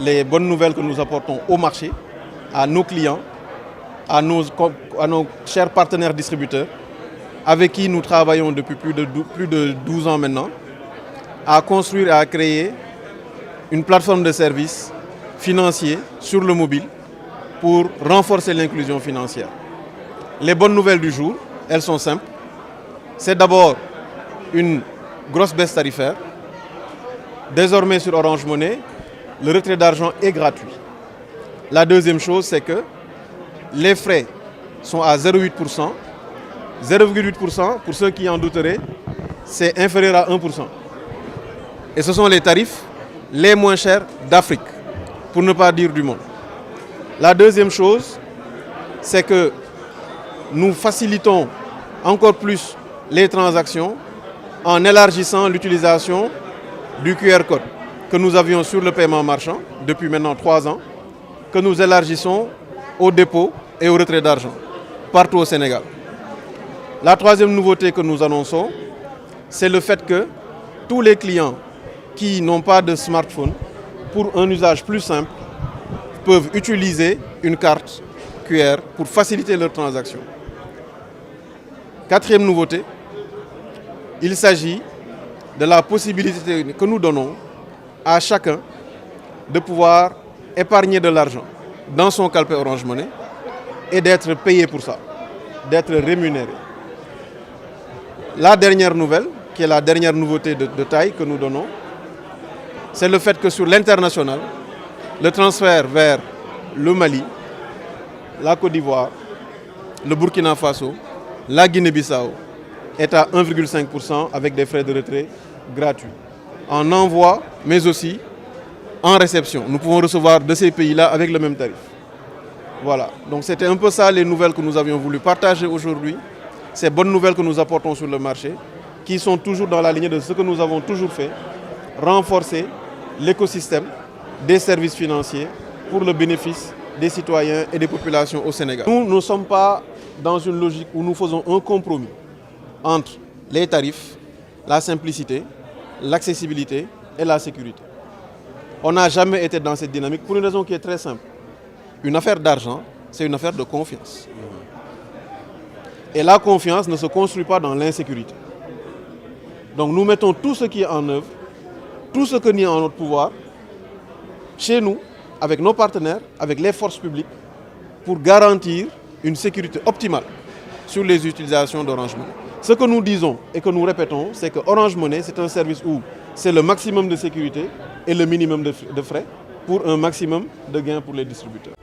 les bonnes nouvelles que nous apportons au marché, à nos clients, à nos chers partenaires distributeurs, avec qui nous travaillons depuis plus de 12 ans maintenant, à construire et à créer une plateforme de services financiers sur le mobile pour renforcer l'inclusion financière. Les bonnes nouvelles du jour, elles sont simples. C'est d'abord une grosse baisse tarifaire. Désormais sur Orange Money, le retrait d'argent est gratuit. La deuxième chose, c'est que les frais sont à 0,8%. 0,8%, pour ceux qui en douteraient, c'est inférieur à 1%. Et ce sont les tarifs les moins chers d'Afrique, pour ne pas dire du monde. La deuxième chose, c'est que nous facilitons encore plus les transactions en élargissant l'utilisation du QR code que nous avions sur le paiement marchand depuis maintenant 3 ans, que nous élargissons au dépôt et au retrait d'argent partout au Sénégal. La troisième nouveauté que nous annonçons, c'est le fait que tous les clients qui n'ont pas de smartphone, pour un usage plus simple, peuvent utiliser une carte QR pour faciliter leurs transactions. Quatrième nouveauté, il s'agit de la possibilité que nous donnons à chacun de pouvoir épargner de l'argent dans son calpe Orange Money et d'être payé pour ça, d'être rémunéré. La dernière nouvelle, qui est la dernière nouveauté de taille que nous donnons, c'est le fait que sur l'international, le transfert vers le Mali, la Côte d'Ivoire, le Burkina Faso, la Guinée-Bissau est à 1,5% avec des frais de retrait gratuits. En envoi, mais aussi en réception. Nous pouvons recevoir de ces pays-là avec le même tarif. Voilà, donc c'était un peu ça les nouvelles que nous avions voulu partager aujourd'hui. Ces bonnes nouvelles que nous apportons sur le marché, qui sont toujours dans la lignée de ce que nous avons toujours fait, renforcer l'écosystème des services financiers pour le bénéfice des citoyens et des populations au Sénégal. Nous ne sommes pas dans une logique où nous faisons un compromis entre les tarifs, la simplicité, l'accessibilité et la sécurité. On n'a jamais été dans cette dynamique pour une raison qui est très simple. Une affaire d'argent, c'est une affaire de confiance. Et la confiance ne se construit pas dans l'insécurité. Donc nous mettons tout ce qui est en œuvre, tout ce qui est en notre pouvoir, chez nous, avec nos partenaires, avec les forces publiques, pour garantir une sécurité optimale sur les utilisations d'Orange Money. Ce que nous disons et que nous répétons, c'est que Orange Money, c'est un service où c'est le maximum de sécurité et le minimum de frais pour un maximum de gains pour les distributeurs.